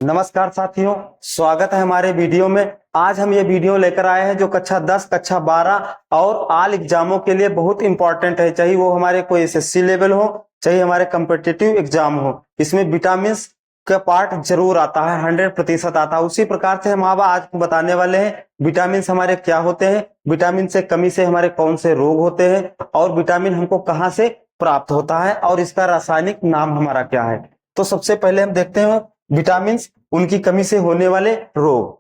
नमस्कार साथियों, स्वागत है हमारे वीडियो में। आज हम ये वीडियो लेकर आए हैं जो कक्षा 10, कक्षा 12 और आल एग्जामों के लिए बहुत इंपॉर्टेंट है, चाहे वो हमारे कोई एसएससी लेवल हो, चाहे हमारे कम्पिटिटिव एग्जाम हो। इसमें विटामिन का पार्ट जरूर आता है, 100% आता है। उसी प्रकार से हम अब आज बताने वाले हैं विटामिन हमारे क्या होते हैं, विटामिन से कमी से हमारे कौन से रोग होते हैं और विटामिन हमको कहाँ से प्राप्त होता है और इसका रासायनिक नाम हमारा क्या है। तो सबसे पहले हम देखते हैं विटामिन उनकी कमी से होने वाले रोग।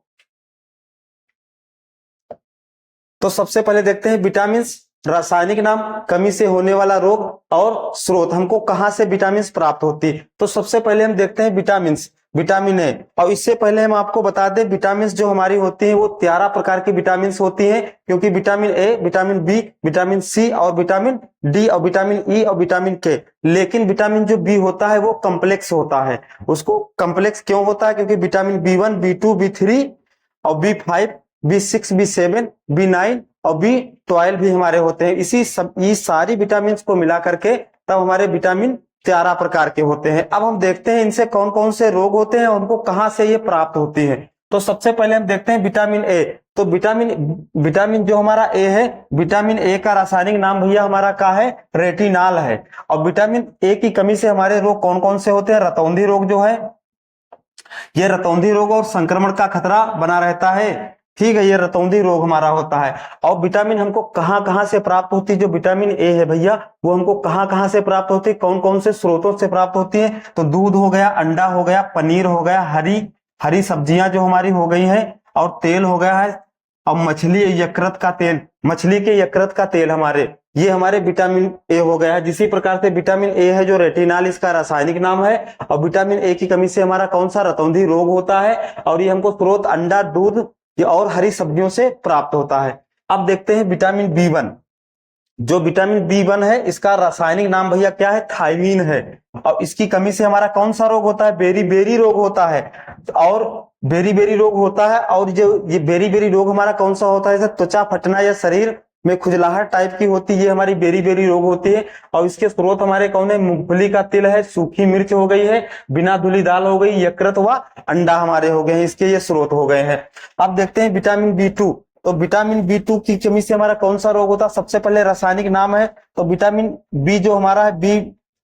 तो सबसे पहले देखते हैं विटामिन रासायनिक नाम, कमी से होने वाला रोग और स्रोत, हमको कहां से विटामिन प्राप्त होती है। तो सबसे पहले हम देखते हैं विटामिन ए। और इससे पहले हम आपको बता दें विटामिन जो हमारी होती है वो 13 प्रकार की विटामिन होती है, क्योंकि vitamin A, vitamin B, vitamin C और विटामिन डी और विटामिन ई और विटामिन के। लेकिन विटामिन जो बी होता है वो कम्प्लेक्स होता है। उसको कम्प्लेक्स क्यों होता है? क्योंकि विटामिन B1, B2, B3 और B5, B6, B7, B9 और B12 भी हमारे होते हैं। ये सारी विटामिन को मिला करके तब हमारे विटामिन 13 प्रकार के होते हैं। अब हम देखते हैं इनसे कौन कौन से रोग होते हैं और उनको कहां से ये प्राप्त होती है। तो सबसे पहले हम देखते हैं विटामिन ए। तो विटामिन जो हमारा ए है, विटामिन ए का रासायनिक नाम भैया हमारा क्या है? रेटिनॉल है। और विटामिन ए की कमी से हमारे रोग कौन कौन से होते हैं? रतौंधी रोग जो है, ये रतौंधी रोग और संक्रमण का खतरा बना रहता है। ठीक है, ये रतौंधी रोग हमारा होता है। और विटामिन हमको कहां कहां से प्राप्त होती है? जो विटामिन ए है भैया वो हमको कहां कहां से प्राप्त होती है, कौन कौन से स्रोतों से प्राप्त होती है? तो दूध हो गया, अंडा हो गया, पनीर हो गया, हरी सब्जियां जो हमारी हो गई हैं, और तेल हो गया है, और मछली यकृत का तेल, मछली के यकृत का तेल ये हमारे विटामिन ए हो गया है। जिसी प्रकार से विटामिन ए है जो रेटिनॉल, इसका रासायनिक नाम है। और विटामिन ए की कमी से हमारा कौन सा? रतौंधी रोग होता है। और ये हमको स्रोत अंडा, दूध और हरी सब्जियों से प्राप्त होता है। अब देखते हैं विटामिन B1। जो विटामिन B1 है इसका रासायनिक नाम भैया क्या है? थायमीन है। और इसकी कमी से हमारा कौन सा रोग होता है? बेरी रोग होता है। और बेरी रोग होता है। और जो ये बेरी रोग हमारा कौन सा होता है? जैसे त्वचा फटना या शरीर में खुजलाहट टाइप की होती है, ये हमारी बेरी रोग होती है। और इसके स्रोत हमारे कौन है? मूंगफली का तिल है, सूखी मिर्च हो गई है, बिना धुली दाल हो गई, यकृत व अंडा हमारे हो गए हैं, इसके ये स्रोत हो गए हैं। अब देखते हैं विटामिन B2। तो विटामिन B2 की कमी से हमारा कौन सा रोग होता है? सबसे पहले रासायनिक नाम है तो विटामिन बी जो हमारा है,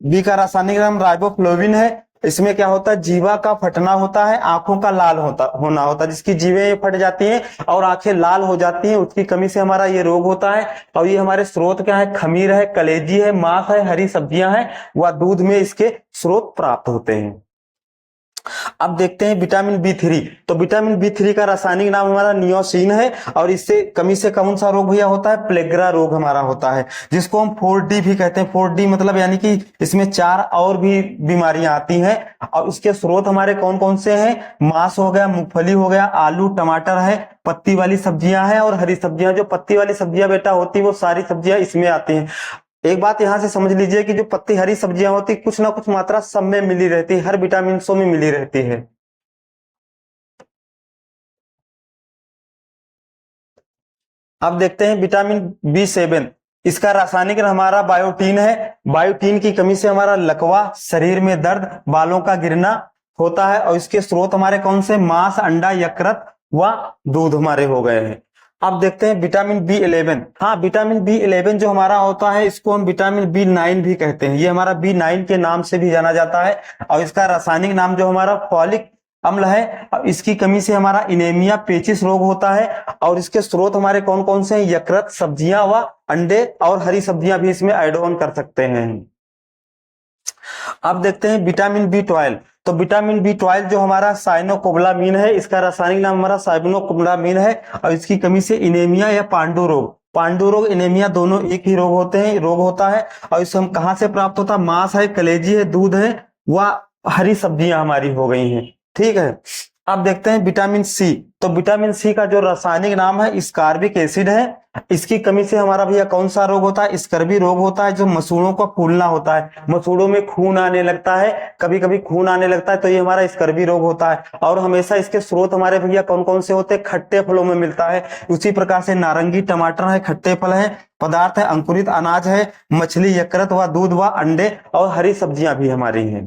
बी का रासायनिक नाम राइबोफ्लोविन है। इसमें क्या होता है? जीवा का फटना होता है, आंखों का लाल होना होता है, जिसकी जीवें फट जाती हैं और आंखें लाल हो जाती हैं, उसकी कमी से हमारा ये रोग होता है। और ये हमारे स्रोत क्या है? खमीर है, कलेजी है, मांस है, हरी सब्जियां हैं व दूध में इसके स्रोत प्राप्त होते हैं। अब देखते हैं विटामिन B3। तो विटामिन B3 का रासायनिक नाम हमारा नियोसिन है। और इससे कमी से कौन सा रोग भैया होता है? प्लेग्रा रोग हमारा होता है, जिसको हम 4D भी कहते हैं। 4D मतलब यानी कि इसमें 4 और भी बीमारियां आती हैं। और इसके स्रोत हमारे कौन कौन से हैं? मांस हो गया, मूंगफली हो गया, आलू, टमाटर है, पत्ती वाली सब्जियां हैं और हरी सब्जियां। जो पत्ती वाली सब्जियां बेटा होती है वो सारी सब्जियां इसमें आती हैं। एक बात यहां से समझ लीजिए कि जो पत्ती हरी सब्जियां होती कुछ ना कुछ मात्रा सब में मिली रहती है, हर विटामिन में मिली रहती है। अब देखते हैं विटामिन B7। इसका रासायनिक हमारा बायोटीन है। बायोटीन की कमी से हमारा लकवा, शरीर में दर्द, बालों का गिरना होता है। और इसके स्रोत हमारे कौन से? मांस, अंडा, यकृत व दूध हमारे हो गए हैं। अब देखते हैं विटामिन B11। हाँ, विटामिन B11 जो हमारा होता है इसको हम विटामिन B9 भी कहते हैं। ये हमारा B9 के नाम से भी जाना जाता है। और इसका रासायनिक नाम जो हमारा फॉलिक अम्ल है। अब इसकी कमी से हमारा इनेमिया, पेचिस रोग होता है। और इसके स्रोत हमारे कौन कौन से हैं? यकृत, सब्जियां व अंडे और हरी सब्जियां भी इसमें ऐड ऑन कर सकते हैं। अब देखते हैं विटामिन B12। तो विटामिन B12 जो हमारा साइनोकोबालामीन है, इसका रासायनिक नाम हमारा साइनोकोबालामीन है। और इसकी कमी से इनेमिया या पांडु रोग, इनेमिया दोनों एक ही रोग होता है। और इसे हम कहां से प्राप्त होता है? मांस है, कलेजी है, दूध है व हरी सब्जियां हमारी हो गई हैं। ठीक है। अब देखते हैं विटामिन सी। तो विटामिन सी का जो रासायनिक नाम है स्कार्बिक एसिड है। इसकी कमी से हमारा भैया कौन सा रोग होता है? स्कर्वी रोग होता है, जो मसूड़ों का फूलना होता है, मसूड़ों में खून आने लगता है, कभी कभी खून आने लगता है, तो ये हमारा स्कर्वी रोग होता है। और हमेशा इसके स्रोत हमारे भैया कौन कौन से होते हैं? खट्टे फलों में मिलता है। उसी प्रकार से नारंगी, टमाटर है, खट्टे फल है, पदार्थ है, अंकुरित अनाज है, मछली, यकृत व दूध व अंडे और हरी सब्जियां भी हमारी हैं।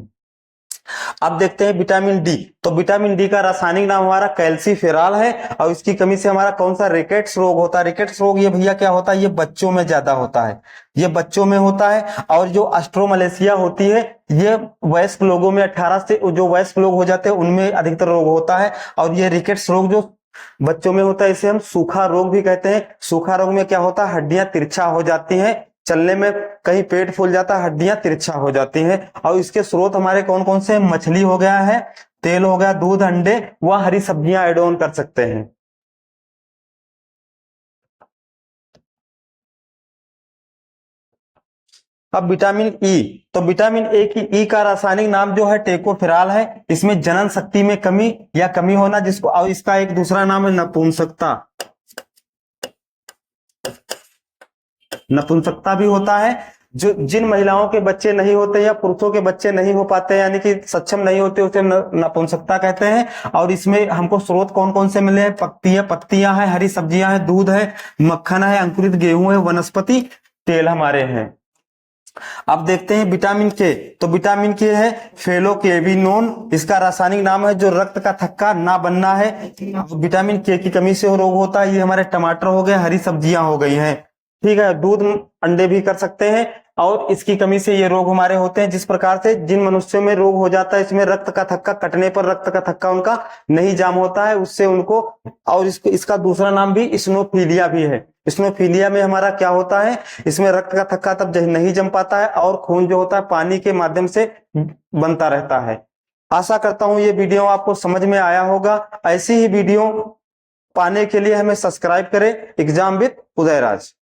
अब देखते हैं विटामिन डी। तो विटामिन डी का रासायनिक नाम हमारा कैल्सीफेरॉल है, और इसकी कमी से हमारा कौन सा रिकेट्स रोग होता है। रिकेट्स रोग ये भैया क्या होता है, ये बच्चों में ज्यादा होता है, ये बच्चों में होता है। और जो अस्ट्रोमलेशिया होती है ये वयस्क लोगों में, 18 से जो वयस्क लोग हो जाते हैं उनमें अधिकतर रोग होता है। और ये रिकेट्स रोग जो बच्चों में होता है इसे हम सूखा रोग भी कहते हैं। सूखा रोग में क्या होता है, हड्डियां तिरछा हो जाती हैं, चलने में कहीं पेट फूल जाता है, हड्डियां तिरछा हो जाती हैं। और इसके स्रोत हमारे कौन कौन से, मछली हो गया है, तेल हो गया, दूध, अंडे व हरी सब्जियां ऐड ऑन कर सकते हैं। अब विटामिन ई। तो विटामिन ए की ई का रासायनिक नाम जो है टेकोफेरॉल है। इसमें जनन शक्ति में कमी या कमी होना, जिसको, और इसका एक दूसरा नाम है नपुंसकता। नपुंसकता भी होता है। जो जिन महिलाओं के बच्चे नहीं होते या पुरुषों के बच्चे नहीं हो पाते यानी कि सक्षम नहीं होते उसे नपुंसकता कहते हैं। और इसमें हमको स्रोत कौन कौन से मिले हैं, पत्तियां हैं, हरी सब्जियां हैं, दूध है, मक्खन है, अंकुरित गेहूं है, वनस्पति तेल हमारे हैं। अब देखते हैं विटामिन के। तो विटामिन के है फेलोकेविनोन, इसका रासायनिक नाम है जो रक्त का थक्का ना बनना है। विटामिन के की कमी से रोग होता है। ये हमारे टमाटर हो गए, हरी सब्जियां हो गई हैं, ठीक है, दूध, अंडे भी कर सकते हैं। और इसकी कमी से ये रोग हमारे होते हैं। जिस प्रकार से जिन मनुष्यों में रोग हो जाता है, इसमें रक्त का थक्का कटने पर रक्त का थक्का उनका नहीं जाम होता है, उससे उनको, और इसका दूसरा नाम भी इस्नोफीलिया भी है। इस्नोफीलिया में हमारा क्या होता है, इसमें रक्त का थक्का तब नहीं जम पाता है और खून जो होता है पानी के माध्यम से बनता रहता है। आशा करता हूं ये वीडियो आपको समझ में आया होगा। ऐसी ही वीडियो पाने के लिए हमें सब्सक्राइब करें। Exam with Udayraj.